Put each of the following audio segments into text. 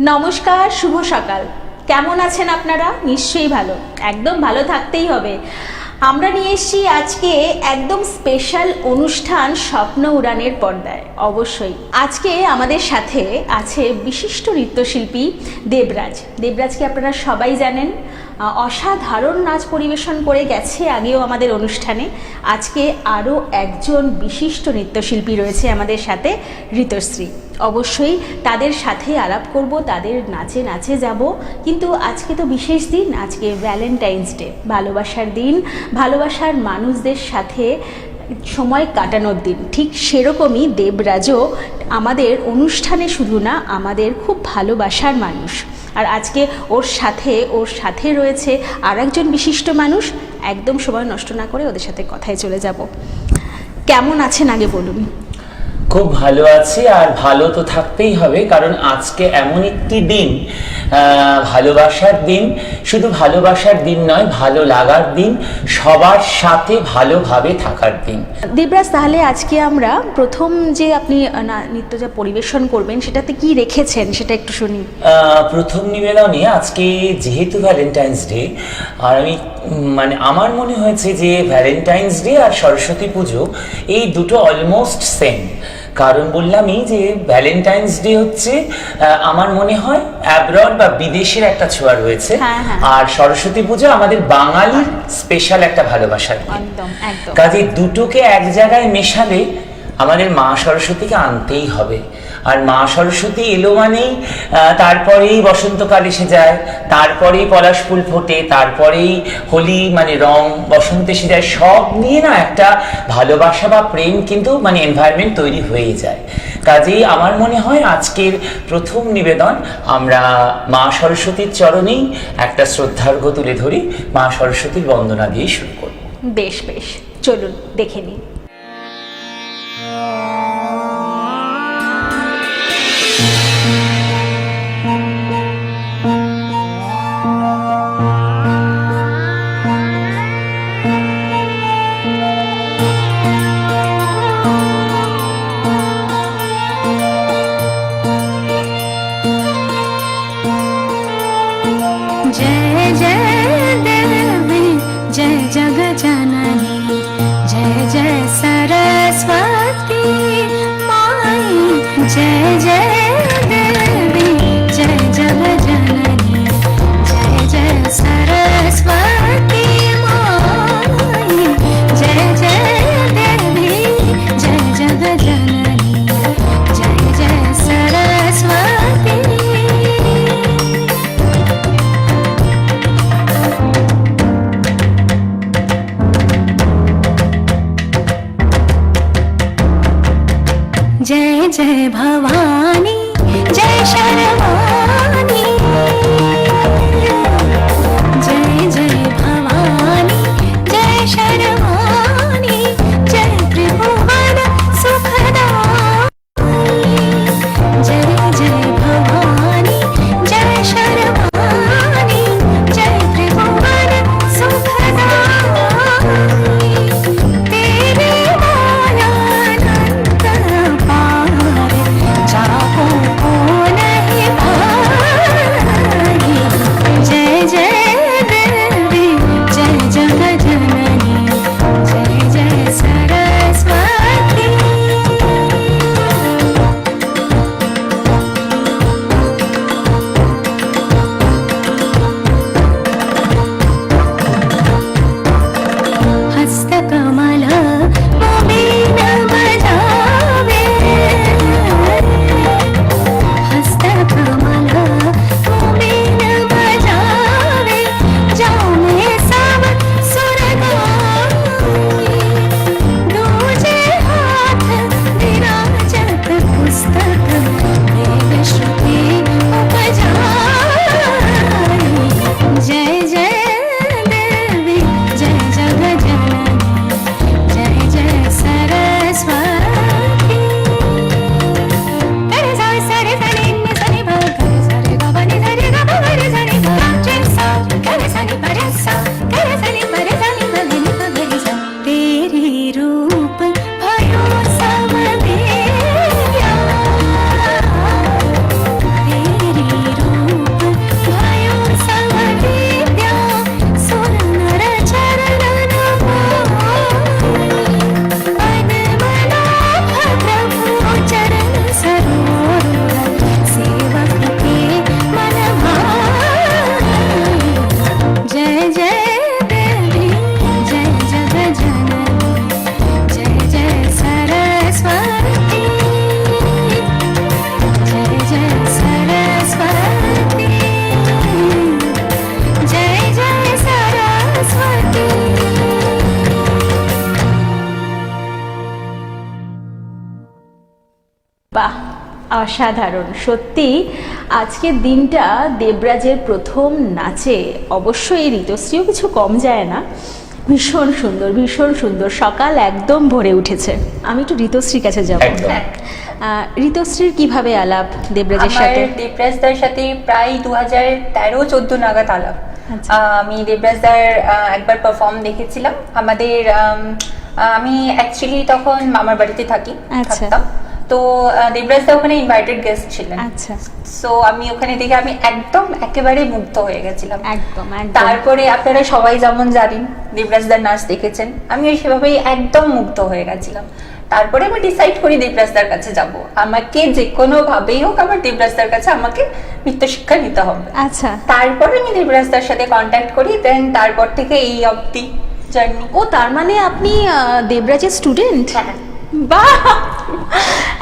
নমস্কার, শুভ সকাল। কেমন আছেন আপনারা? নিশ্চয়ই ভালো, একদম ভালো থাকতেই হবে। আমরা নিয়ে এসেছি আজকে একদম স্পেশাল অনুষ্ঠান স্বপ্ন উড়ানের পর্দায়। অবশ্যই আজকে আমাদের সাথে আছে বিশিষ্ট নৃত্যশিল্পী দেবরাজ। দেবরাজকে আপনারা সবাই জানেন, অসাধারণ নাচ পরিবেশন করে গেছে আগেও আমাদের অনুষ্ঠানে। আজকে আরও একজন বিশিষ্ট নৃত্যশিল্পী রয়েছে আমাদের সাথে, ঋতুশ্রী। অবশ্যই তাদের সাথে আলাপ করব, তাদের নাচে নাচে যাব। কিন্তু আজকে তো বিশেষ দিন, আজকে ভ্যালেন্টাইন্স ডে, ভালোবাসার দিন, ভালোবাসার মানুষদের সাথে সময় কাটানোর দিন। ঠিক সেরকমই দেবরাজও আমাদের অনুষ্ঠানে শুধু না, আমাদের খুব ভালোবাসার মানুষ। আর আজকে ওর সাথে রয়েছে আর একজন বিশিষ্ট মানুষ। একদম সময় নষ্ট না করে ওদের সাথে কথায় চলে যাব। কেমন আছেন আগে বলুন? খুব ভালো আছি, আর ভালো তো থাকতেই হবে, কারণ আজকে এমন একটি দিন, ভালোবাসার দিন। শুধু ভালোবাসার দিন নয়, ভালো লাগার দিন, সবার সাথে ভালোভাবে থাকার দিন। দেবরাজ, তাহলে আজকে আমরা প্রথম যে আপনি নৃত্য যা পরিবেশন করবেন সেটাতে কি রেখেছেন সেটা একটু শুনি। প্রথম নিবেদনে আজকে যেহেতু ভ্যালেন্টাইন্স ডে, আর আমি আমার মনে হয়েছে যে ভ্যালেন্টাইন্স ডে আর সরস্বতী পুজো এই দুটো অলমোস্ট সেম। কারণ বললামই যে ভ্যালেন্টাইন্স ডে হচ্ছে আমার মনে হয় অ্যাব্রড বা বিদেশের একটা ছোঁয়া রয়েছে, আর সরস্বতী পুজো আমাদের বাঙালির স্পেশাল একটা ভালোবাসার দিন। কাজে দুটোকে এক জায়গায় মেশালে আমাদের মা সরস্বতীকে আনতেই হবে। আর মা সরস্বতী এলো মানেই তারপরেই বসন্তকাল এসে যায়, তারপরেই পলাশ ফুল ফোটে, তারপরেই হোলি রং, বসন্ত এসে যায়। সব নিয়ে না একটা ভালোবাসা বা প্রেম কিন্তু এনভায়রনমেন্ট তৈরি হয়ে যায়। কাজেই আমার মনে হয় আজকের প্রথম নিবেদন আমরা মা সরস্বতীর চরণেই একটা শ্রদ্ধার্ঘ্য তুলে ধরি, মা সরস্বতীর বন্দনা দিয়ে শুরু করব। বেশ বেশ, চলুন দেখে নিই। जय जय देवी जय जगज्जननी जय जय सरस्वती অসাধারণ সত্যি। আজকের দিনটা দেবরাজের প্রথম নাচে অবশ্যই ঋতুশ্রীও কিছু কম যায় না। ভীষণ সুন্দর, ভীষণ সুন্দর। সকাল একদম ভরে উঠেছে। আমি একটু ঋতুশ্রীর কাছে যাব। একদম। ঋতুশ্রীর কিভাবে আলাপ দেবরাজের আমার সাথে? দেবরাজদার সাথে প্রায় 2013-14 নাগাদ আলাপ। আচ্ছা। আমি দেবরাজদার একবার পারফর্ম দেখেছিলাম আমাদের আমি অ্যাকচুয়ালি তখন মামার বাড়িতে আচ্ছা। থাকতাম। তো দেবরাজদা ওখানে ইনভাইটেড গেস্ট ছিলেন। আচ্ছা, সো আমি ওখানে দেখে আমি একদম একেবারে মুগ্ধ হয়ে গেছিলাম। একদম একদম। তারপরে আপনারা সবাই যেমন জানেন দেবরাজদার নাচ দেখেছেন, আমি সেভাবেই একদম মুগ্ধ হয়ে গেছিলাম। তারপরে আমি ডিসাইড করি দেবরাজদার কাছে যাব, আমাকে যে কোনো ভাবেই হোক আমার দেবরাজদার কাছে আমাকে নৃত্য শিক্ষা নিতে হবে। আচ্ছা, তারপরে আমি দেবরাজদার সাথে কন্ট্যাক্ট করি, দেন তারপর থেকে এই অবধি জার্নি। ও তার মানে আপনি দেবরাজের স্টুডেন্ট? হ্যাঁ। বাহ,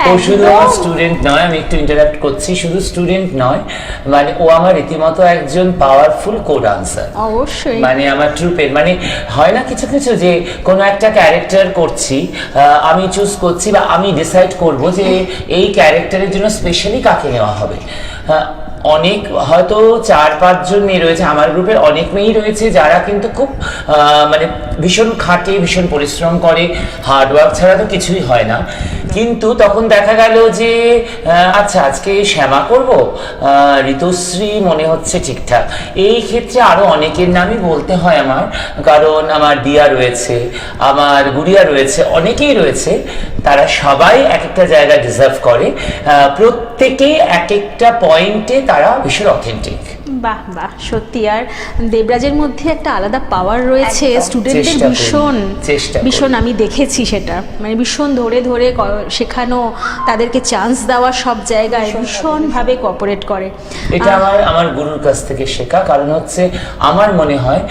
ও শুধু আমার একদম। স্টুডেন্ট নয়, আমি একটু ইন্টারাপ্ট করছি, শুধু স্টুডেন্ট নয়, মানে ও আমার রীতিমতো একজন পাওয়ারফুল কো ডান্সার। অবশ্যই। মানে আমার ট্রুপের মানে হয় না কিছু কিছু যে কোনো একটা ক্যারেক্টার করছি, আমি চুজ করছি বা আমি ডিসাইড করব যে এই ক্যারেক্টারের জন্য স্পেশালি কাকে নেওয়া হবে। অনেক হয়তো 4-5 জন মেয়ে রয়েছে আমার গ্রুপের, অনেক মেয়েই রয়েছে যারা কিন্তু খুব মানে ভীষণ খাটে, ভীষণ পরিশ্রম করে, হার্ডওয়ার্ক ছাড়া তো কিছুই হয় না। কিন্তু তখন দেখা গেল যে আচ্ছা আজকে শ্যামা করব, ঋতুশ্রী মনে হচ্ছে ঠিকঠাক। এই ক্ষেত্রে আরো অনেকের নামই বলতে হয় আমার, কারণ আমার দিয়া রয়েছে, আমার গুড়িয়া রয়েছে, অনেকেই রয়েছে, তারা সবাই এক একটা জায়গা ডিজার্ভ করে, প্রত্যেকে এক একটা পয়েন্টে তারা ভীষণ অথেন্টিক। বাহ বাহ, সত্যি। আর দেবরাজের মধ্যে একটা আলাদা পাওয়ার রয়েছে একদম। স্টুডেন্টদের, চেষ্টা করি, ভীষণ চেষ্টা করি। ভীষণ আমি দেখেছি সেটা, মানে ভীষণ ধরে ধরে শেখানো, তাদেরকে চান্স দেওয়া, সব জায়গায় ভীষণভাবে কোঅপারেট করে। এটা আমার গুরুর কাছ থেকে শেখা। কারণ হচ্ছে আমার মনে হয়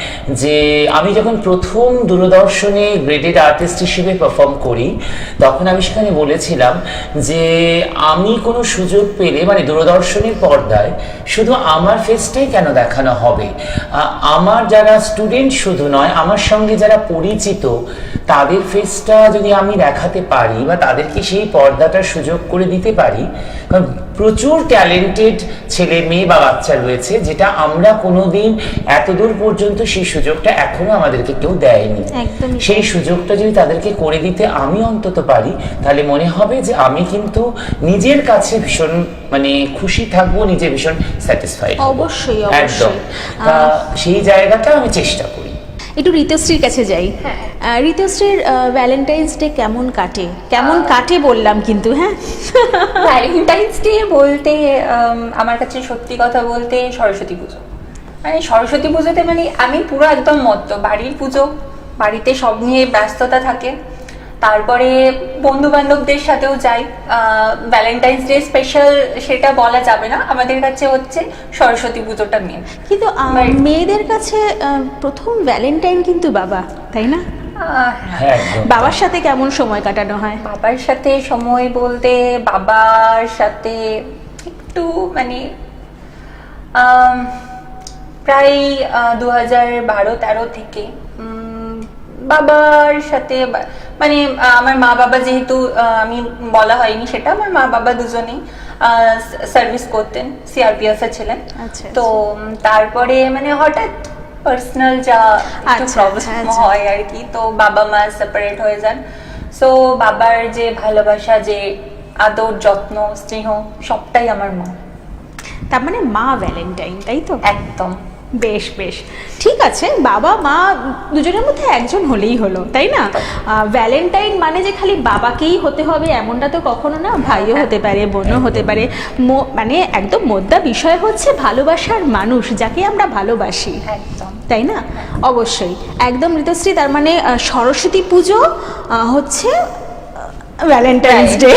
যে আমি যখন প্রথম দূরদর্শনে গ্রেডেড আর্টিস্ট হিসেবে পারফর্ম করি, তখন আমি সেখানে বলেছিলাম যে আমি কোনো সুযোগ পেলে মানে দূরদর্শনের পর্দায় শুধু আমার ফেসটাই কেন দেখানো হবে, আমার যারা স্টুডেন্ট শুধু নয়, আমার সঙ্গে যারা পরিচিত তাদের ফেসটা যদি আমি দেখাতে পারি বা তাদেরকে সেই পর্দাটার সুযোগ করে দিতে পারি। কারণ প্রচুর ট্যালেন্টেড ছেলে মেয়ে বা বাচ্চা রয়েছে, যেটা আমরা কোনোদিন এতদূর পর্যন্ত সেই সুযোগটা এখনো আমাদেরকে কেউ দেয়নি। একদমই। সেই সুযোগটা যদি তাদেরকে করে দিতে আমি অন্তত পারি, তাহলে মনে হবে যে আমি কিন্তু নিজের কাছে ভীষণ মানে খুশি থাকবো, নিজে ভীষণ স্যাটিসফাইড। অবশ্যই একদম। অবশ্যই। তা সেই জায়গাটা আমি চেষ্টা করি। একটু ঋতুশ্রীর কাছে যাই। ঋতুশ্রীর ভ্যালেন্টাইন্স ডে কেমন কাটে? কেমন কাটে বললাম কিন্তু, হ্যাঁ। ভ্যালেন্টাইন্স ডে বলতে আমার কাছে সত্যি কথা বলতে সরস্বতী পুজো, মানে সরস্বতী পুজোতে মানে আমি পুরো একদম মত্ত। বাড়ির পুজো, বাড়িতে সব নিয়ে ব্যস্ততা থাকে, তারপরে বন্ধু বান্ধবদের সাথেও যাই। ভ্যালেন্টাইন্স ডে স্পেশাল সেটা বলা যাবে না, আমাদের কাছে হচ্ছে সরস্বতী পুজোটা মেন। কিন্তু মেয়েদের কাছে প্রথম ভ্যালেন্টাইন কিন্তু বাবা, তাই না? হ্যাঁ, একদম। বাবার সাথে কেমন সময় কাটানো হয়? বাবার সাথে সময় বলতে বাবার সাথে একটু মানে প্রায় 2012-13 থেকে বাবার সাথে মানে আমার মা বাবা যেহেতু আমি বলা হয়নি সেটা, আমার মা বাবা দুজনেই সার্ভিস করতেন, সিআরপিএফ এ ছিলেন। আচ্ছা, তো তারপরে মানে হঠাৎ পার্সোনাল যা একটু আচ্ছা, প্রবলেম আচ্ছা। হয় আর কি, তো বাবা মা সেপারেট হয়ে যান। সো বাবার যে ভালোবাসা, যে আদর যত্ন স্নেহ সবটাই আমার মা। তার মানে মা ভ্যালেন্টাইন, তাই তো? একদম। বেশ বেশ, ঠিক আছে। বাবা মা দুজনের মধ্যে একজন হলেই হলো, তাই না? ভ্যালেন্টাইন মানে যে খালি বাবাকেই হতে হবে এমনটা তো কখনো না, ভাইও হতে পারে, বোনও হতে পারে। মানে একদম মোদ্দা বিষয় হচ্ছে ভালোবাসার মানুষ যাকে আমরা ভালোবাসি, একদম তাই না? অবশ্যই, একদম ঋতুশ্রী। তার মানে সরস্বতী পুজো হচ্ছে ভ্যালেন্টাইন্স ডে,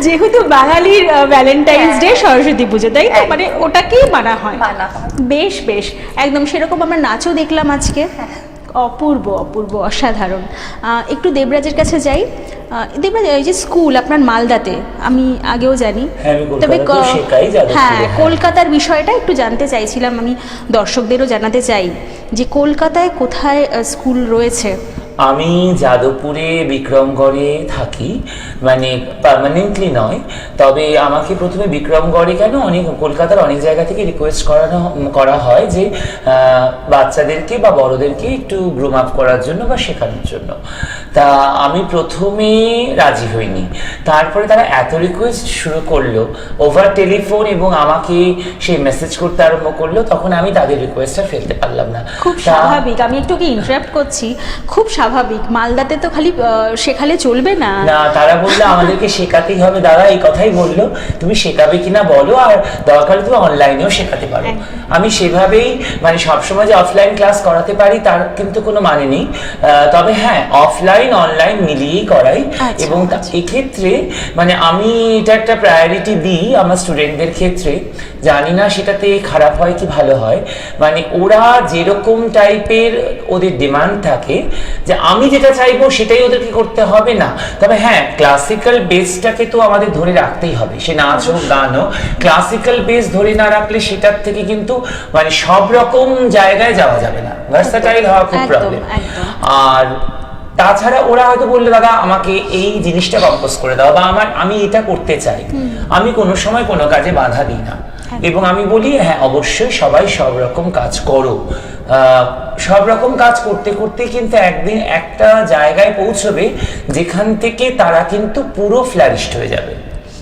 যেহেতু বাঙালির ভ্যালেন্টাইন্স ডে সরস্বতী পুজো, তাই তো? মানে ওটাকেই মানা হয়। মানা হয়। বেশ বেশ, একদম সেরকম আমরা নাচও দেখলাম আজকে, অপূর্ব অপূর্ব, অসাধারণ। একটু দেবরাজের কাছে যাই। দেবরাজ, এই যে স্কুল আপনার মালদাতে, আমি আগেও জানি, হ্যাঁ, আমি কলকাতাতেও শেখাই, যাদবপুরে। হ্যাঁ, কলকাতার বিষয়টা একটু জানতে চাইছিলাম, আমি দর্শকদেরও জানাতে চাই যে কলকাতায় কোথায় স্কুল রয়েছে। আমি যাদবপুরে বিক্রমগড়ে থাকি, মানে পার্মানেন্টলি নয়। তবে আমাকে প্রথমে বিক্রমগড়ে কেন কলকাতার অনেক জায়গা থেকে রিকোয়েস্ট করা হয় যে বাচ্চাদেরকে বা বড়দেরকে একটু গ্রুম আপ করার জন্য বা শেখানোর জন্য। তা আমি প্রথমে রাজি হইনি, তারপরে তারা এত রিকোয়েস্ট শুরু করলো ওভার টেলিফোন এবং আমাকে সেই মেসেজ করতে আরম্ভ করলো, তখন আমি তাদের রিকোয়েস্টটা ফেলতে পারলাম না। খুব স্বাভাবিক, আমি একটু ইন্টারাপ্ট করছি, খুব স্বাভাবিক। মালদাতে তো খালি শেখালে চলবে না। না, তারা বললো আমাদেরকে শেখাতেই হবে। দাদা এই কথাই বললো, তুমি শেখাবে কিনা বলো, আর দরকার তুমি অনলাইনেও শেখাতে পারো। আমি সেভাবেই মানে সবসময় যে অফলাইন ক্লাস করাতে পারি তার কিন্তু কোনো মানে নেই, তবে হ্যাঁ অফলাইন অনলাইন মিলিয়েই করাই। এবং এক্ষেত্রে মানে আমি এটা একটা প্রায়োরিটি দিই আমার স্টুডেন্টদের ক্ষেত্রে। জানি না সেটাতে খারাপ হয় কি ভালো হয়, মানে ওরা যেরকম টাইপের ওদের ডিমান্ড থাকে যে আমি যেটা চাইবো সেটাই ওদেরকে করতে হবে না। তবে হ্যাঁ ক্লাসিক্যাল বেসটাকে তো আমাদের ধরে রাখতেই হবে, সে নাচ হোক গান হোক। ক্লাসিক্যাল বেস ধরে না রাখলে সেটার থেকে কিন্তু মানে সব রকম জায়গায় যাওয়া যাবে না, ভার্সাটাইল হওয়া খুব প্রবলেম। আর তাছাড়া ওরা হয়তো বললো দাদা আমাকে এই জিনিসটা কম্পোজ করে দাও, বা আমি এটা করতে চাই। আমি কোনো সময় কোনো কাজে বাধা দিই না, এবং আমি বলি হ্যাঁ অবশ্যই সবাই সব রকম কাজ করো। সব রকম কাজ করতে করতে কিন্তু একদিন একটা জায়গায় পৌঁছবে যেখান থেকে তারা কিন্তু পুরো ফ্লারিশড হয়ে যাবে।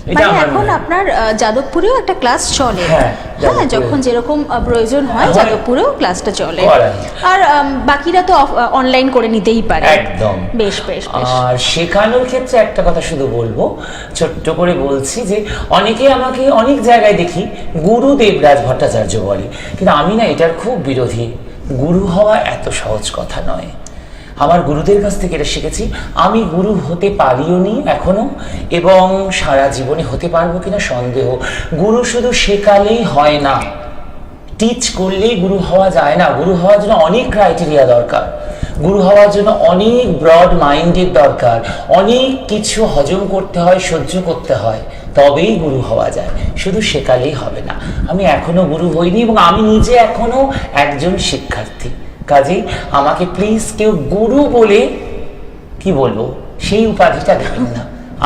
মানে এখন আপনার যাদবপুরেও একটা ক্লাস চলে, হ্যাঁ যখন যেরকম প্রয়োজন হয় যাদবপুরেও ক্লাসটা চলে, আর বাকিরা তো অনলাইন করে নিতেই পারে। একদম বেশ বেশ। আর শেখানোর ক্ষেত্রে একটা কথা শুধু বলবো, ছোট্ট করে বলছি যে অনেকে আমাকে অনেক জায়গায় দেখি গুরু দেবরাজ ভট্টাচার্য বলে, কিন্তু আমি না এটার খুব বিরোধী। গুরু হওয়া এত সহজ কথা নয়। আমার গুরুদের কাছ থেকে এটা শিখেছি। আমি গুরু হতে পারিও নি এখনো, এবং সারা জীবনে হতে পারবো কিনা সন্দেহ। গুরু শুধু শেখালেই হয় না, টিচ করলেই গুরু হওয়া যায় না। গুরু হওয়ার জন্য অনেক ক্রাইটেরিয়া দরকার, গুরু হওয়ার জন্য অনেক ব্রড মাইন্ডের দরকার, অনেক কিছু হজম করতে হয়, সহ্য করতে হয়, তবেই গুরু হওয়া যায়। শুধু শেখালেই হবে না। আমি এখনো গুরু হইনি, এবং আমি নিজে এখনো একজন শিক্ষার্থী। কাজেই আমাকে প্লিজ কেউ গুরু বলে কি বলবো সেই উপাধিটা দেবেন না।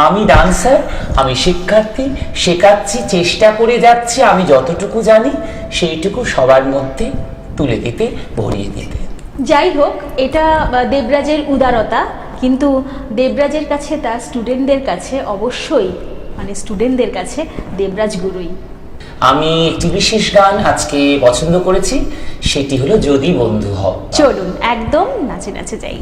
আমি ডান্সার, আমি শিক্ষার্থী, শেখাচ্ছি, চেষ্টা করে যাচ্ছি আমি যতটুকু জানি সেইটুকু সবার মধ্যে তুলে দিতে, ভরিয়ে দিতে। যাই হোক, এটা দেবরাজের উদারতা, কিন্তু দেবরাজের কাছে তার স্টুডেন্টদের কাছে অবশ্যই মানে স্টুডেন্টদের কাছে দেবরাজ গুরুই। আমি একটি বিশেষ গান আজকে পছন্দ করেছি, সেটি হলো যদি বন্ধু হও। চলুন একদম নাচে নাচে যাই।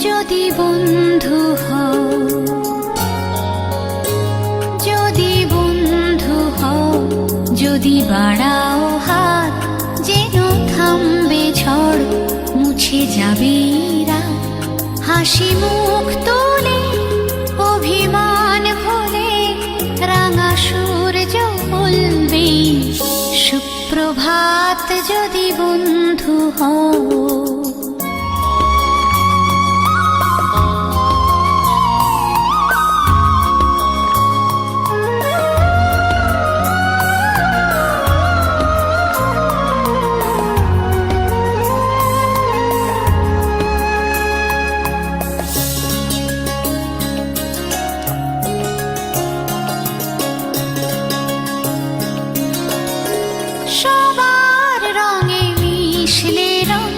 যদি বন্ধু হও, যদি বন্ধু হও, যদি বাড়াও হাত, যেন থামবে ঝড়, মুছে যাবে রাত, হাসি মুখ তোলে অভিমান ভোলে, রাঙা সূর্য বলবে সুপ্রভাত, যদি বন্ধু হও। সবার রঙে মিশলে রঙ,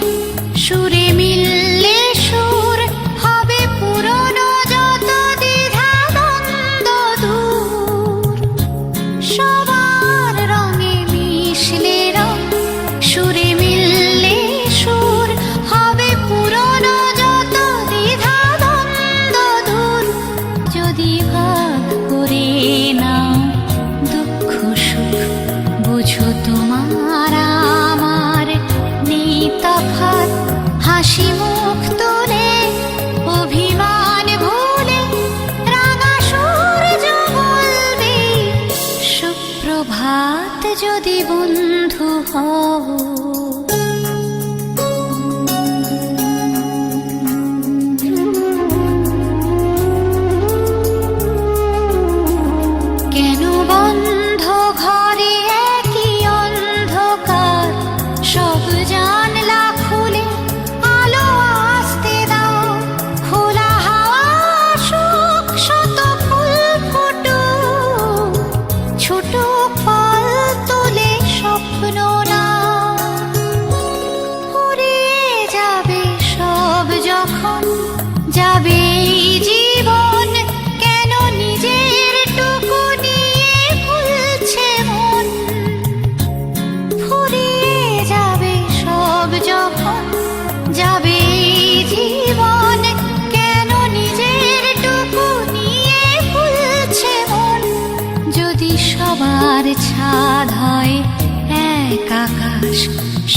আকাশ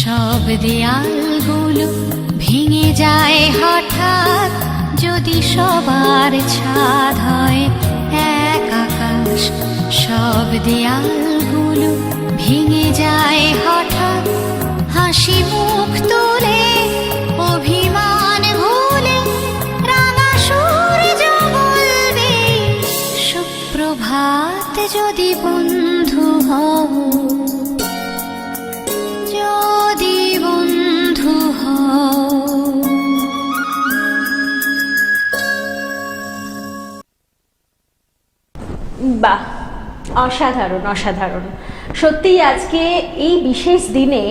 সব দেয়ালগুলো ভেঙে যায় হঠাৎ, যদি সবার ছাদ হয় এক আকাশ। সব দেয়ালগুলো ভেঙে যায় হঠাৎ, হাসি মুখ তুলে অভিমান ভুলে রাঙা সূর্য বলবে সুপ্রভাত। যদি বন্ধু হও, যদি বন্ধু হও। বাহ, অসাধারণ অসাধারণ। সত্যিই আজকে এই বিশেষ দিনে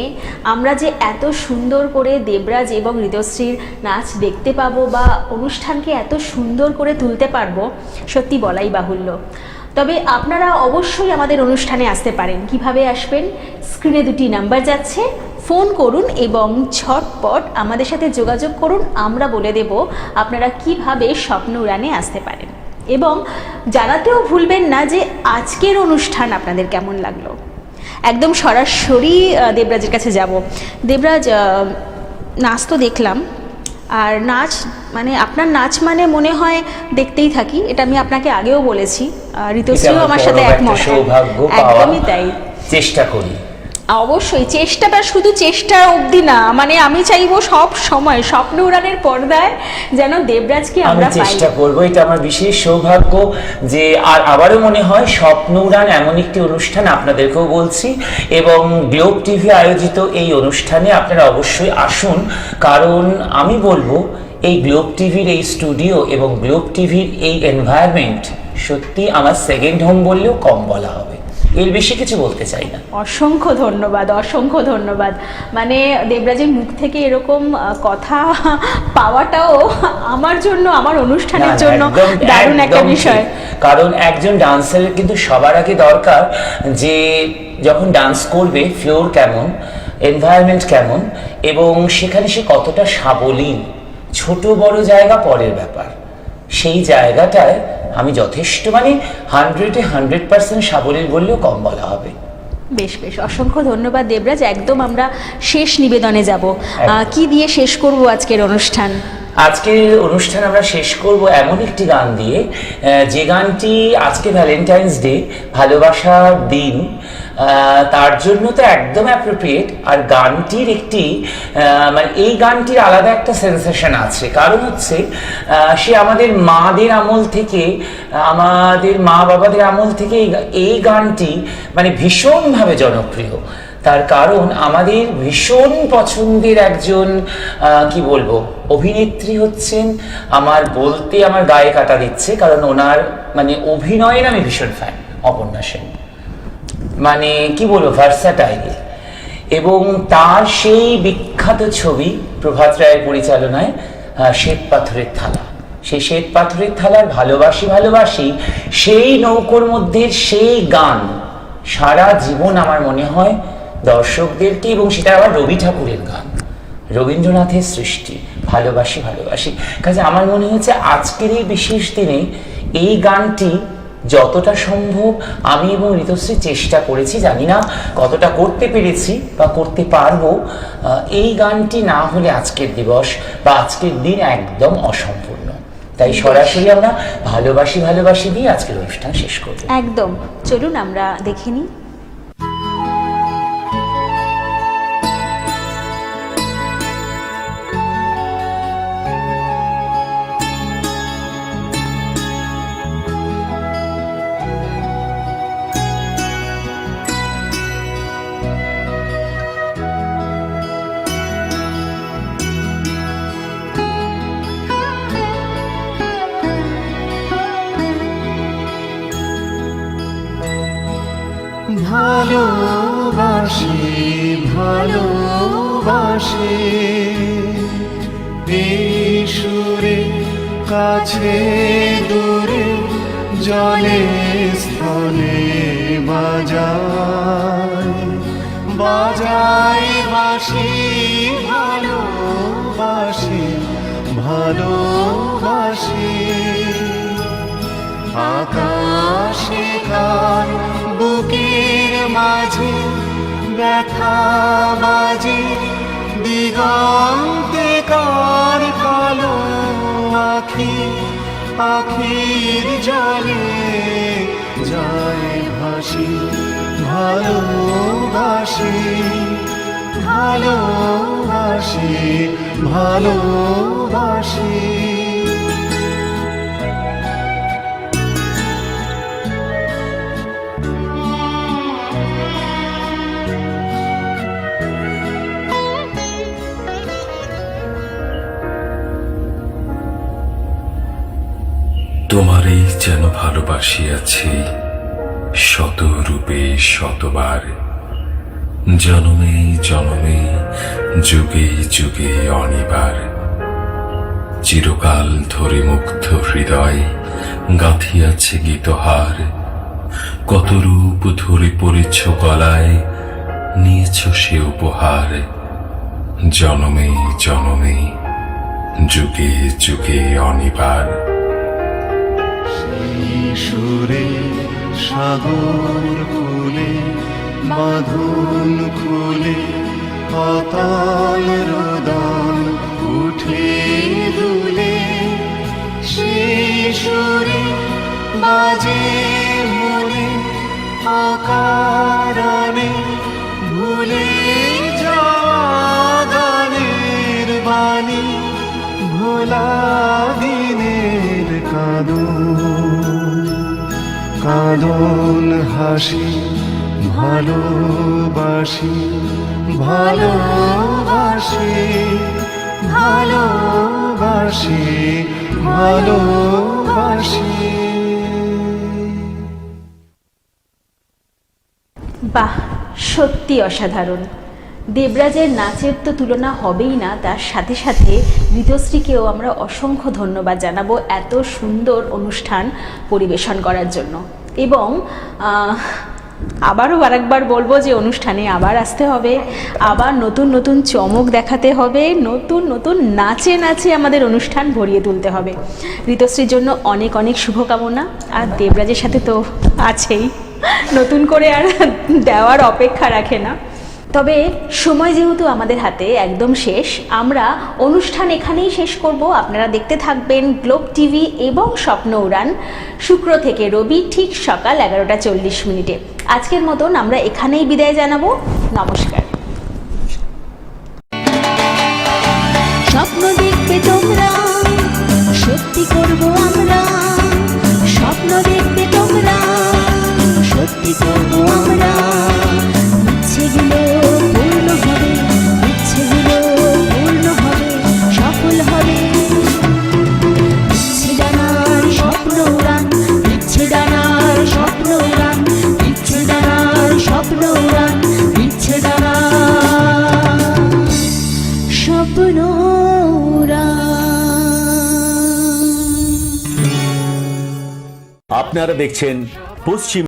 আমরা যে এত সুন্দর করে দেবরাজ এবং ঋতুশ্রীর নাচ দেখতে পাবো বা অনুষ্ঠানকে এত সুন্দর করে তুলতে পারবো, সত্যি বলাই বাহুল্য। তবে আপনারা অবশ্যই আমাদের অনুষ্ঠানে আসতে পারেন। কিভাবে আসবেন? স্ক্রিনে দুটি নাম্বার যাচ্ছে, ফোন করুন এবং ঝটপট আমাদের সাথে যোগাযোগ করুন। আমরা বলে দেব আপনারা কিভাবে স্বপ্ন উড়ানে আসতে পারেন। এবং জানাতেও ভুলবেন না যে আজকের অনুষ্ঠান আপনাদের কেমন লাগলো। একদম সরাসরি দেবরাজের কাছে যাব। দেবরাজ, নাচ তো দেখলাম, আর নাচ মানে আপনার নাচ মানে মনে হয় দেখতেই থাকি, এটা আমি আপনাকে আগেও বলেছি। ঋতুশ্রীও আমার সাথে একমত। সৌভাগ্য একদমই তাই। চেষ্টা করি অবশ্যই, চেষ্টাটা শুধু চেষ্টা অবধি না, মানে আমি চাইবো সব সময় স্বপ্ন উড়ানের পর্দায় যেন দেবরাজকে আমরা পাই। চেষ্টা করবো, এটা আমার বিশেষ সৌভাগ্য যে। আর আবারও মনে হয় স্বপ্ন উড়ান এমন একটি অনুষ্ঠান, আপনাদেরকেও বলছি, এবং গ্লোব টিভি আয়োজিত এই অনুষ্ঠানে আপনারা অবশ্যই আসুন। কারণ আমি বলবো এই গ্লোব টিভির এই স্টুডিও এবং গ্লোব টিভির এই এনভায়রনমেন্ট সত্যি আমার সেকেন্ড হোম বললেও কম বলা হবে। এর বেশি কিছু বলতে চাই না। অসংখ্য ধন্যবাদ, অসংখ্য ধন্যবাদ। মানে দেবরাজের মুখ থেকে এরকম কথা পাওয়াটাও আমার জন্য, আমার অনুষ্ঠানের জন্য দারুণ একটা বিষয়। কারণ একজন ডান্সারের কিন্তু সবার আগে দরকার যে যখন ডান্স করবে ফ্লোর কেমন, এনভায়রনমেন্ট কেমন, এবং সেখানে সে কতটা সাবলীল। ছোট বড় জায়গা পরের ব্যাপার, সেই জায়গাটায় আমি যথেষ্ট, মানে 100% সাবলীল বললেও কম বলা হবে। বেশ বেশ, অসংখ্য ধন্যবাদ দেবরাজ। একদম আমরা শেষ নিবেদনে যাব। কি দিয়ে শেষ করব আজকের অনুষ্ঠান? আজকের অনুষ্ঠান আমরা শেষ করব এমন একটি গান দিয়ে, যে গানটি আজকে ভ্যালেন্টাইন্স ডে, ভালোবাসার দিন, তার জন্য তো একদম অ্যাপ্রোপ্রিয়েট। আর গানটির একটি মানে এই গানটির আলাদা একটা সেন্সেশন আছে। কারণ হচ্ছে সে আমাদের মাদের আমল থেকে, আমাদের মা বাবাদের আমল থেকে এই গানটি মানে ভীষণভাবে জনপ্রিয়। তার কারণ আমাদের ভীষণ পছন্দের একজন কি বলবো অভিনেত্রী হচ্ছেন, আমার বলতে আমার গায়ে কাটা দিচ্ছে, কারণ ওনার মানে অভিনয়ের আমি ভীষণ ফ্যান। অপর্ণা সেন মানে কি বলবো, ভার্সাটাইল। এবং তার সেই বিখ্যাত ছবি প্রভাত রায়ের পরিচালনায় শ্বেত পাথরের থালা, সেই শ্বেত পাথরের থালার ভালোবাসি ভালোবাসি, সেই নৌকোর মধ্যে সেই গান সারা জীবন আমার মনে হয় দর্শকদেরকে, এবং সেটা আবার রবি ঠাকুরের গান, রবীন্দ্রনাথের সৃষ্টি, ভালোবাসি ভালোবাসি। কাজে আমার মনে হচ্ছে আজকের এই বিশেষ দিনে এই গানটি যতটা সম্ভব আমি এবং ঋতুশ্রী চেষ্টা করেছি, জানি না কতটা করতে পেরেছি বা করতে পারবো। এই গানটি না হলে আজকের দিবস বা আজকের দিন একদম অসম্পূর্ণ। তাই সরাসরি আমরা ভালোবাসি ভালোবাসি দিয়ে আজকের অনুষ্ঠান শেষ করব। একদম, চলুন আমরা দেখে নিই। ভালোবাসি ভালোবাসি এই সুরে কাছে দূরে জলে স্থলে বাজাই বাজাই বাসি ভালোবাসি ভালোবাসি আকাশে কার বুকের মাঝে ব্যথা কথা বাজে দিগন্তে কার কালো আখি, আখির জলে যায় ভাসি, ভালোবাসি, ভালোবাসি, ভালোবাসি। তোমারই যেন ভালোবাসিয়াছি শত রূপে শতবার, জনমে জনমে যুগে যুগে অনিবার। চিরকাল ধরে মুগ্ধ হৃদয় গাঁথিয়াছে গীতহার, কত রূপ ধরে পড়েছ গলায়, নিয়েছ সে উপহার। জনমে জনমে যুগে যুগে অনিবার। সুরে সাগর কুলে বাঁধন খুলে পাতাল রোদন উঠে দুলে, সেই সুরে বাজে মনে অকারণে ভুলে যাওয়া গানের বাণী, ভোলা দিনের কাঁদন, কাঁদন হাসি, ভালোবাসি, ভালোবাসি, ভালোবাসি, ভালোবাসি। বাহ, সত্যি অসাধারণ। দেবরাজের নাচের তো তুলনা হবেই না, তার সাথে সাথে ঋতুশ্রীকেও আমরা অসংখ্য ধন্যবাদ জানাবো এত সুন্দর অনুষ্ঠান পরিবেশন করার জন্য। এবং আবারও আরেকবার বলবো যে অনুষ্ঠানে আবার আসতে হবে, আবার নতুন নতুন চমক দেখাতে হবে, নতুন নতুন নাচে নাচে আমাদের অনুষ্ঠান ভরিয়ে তুলতে হবে। ঋতুশ্রীর জন্য অনেক অনেক শুভকামনা। আর দেবরাজের সাথে তো আছেই, নতুন করে আর দেওয়ার অপেক্ষা রাখে না। তবে সময় যেহেতু আমাদের হাতে একদম শেষ, আমরা অনুষ্ঠান এখানেই শেষ করব। আপনারা দেখতে থাকবেন গ্লোব টিভি এবং স্বপ্ন উড়ান, শুক্র থেকে রবি ঠিক সকাল 11:40। আজকের মতন আমরা এখানেই বিদায় জানাবো। নমস্কার। স্বপ্ন দেখবে তোমরা, সত্যি করব আমরা। স্বপ্ন দেখবে তোমরা, সত্যি করব আমরা। ইচ্ছেগুলো পূর্ণ হবে, ইচ্ছেগুলো পূর্ণ হবে, সফল হবে। ইচ্ছে ডানার স্বপ্ন উড়ান, ইচ্ছে ডানার স্বপ্ন উড়ান, ইচ্ছে ডানার স্বপ্ন উড়ান, ইচ্ছে ডানার স্বপ্ন উড়ান। আপনারা দেখছেন পশ্চিম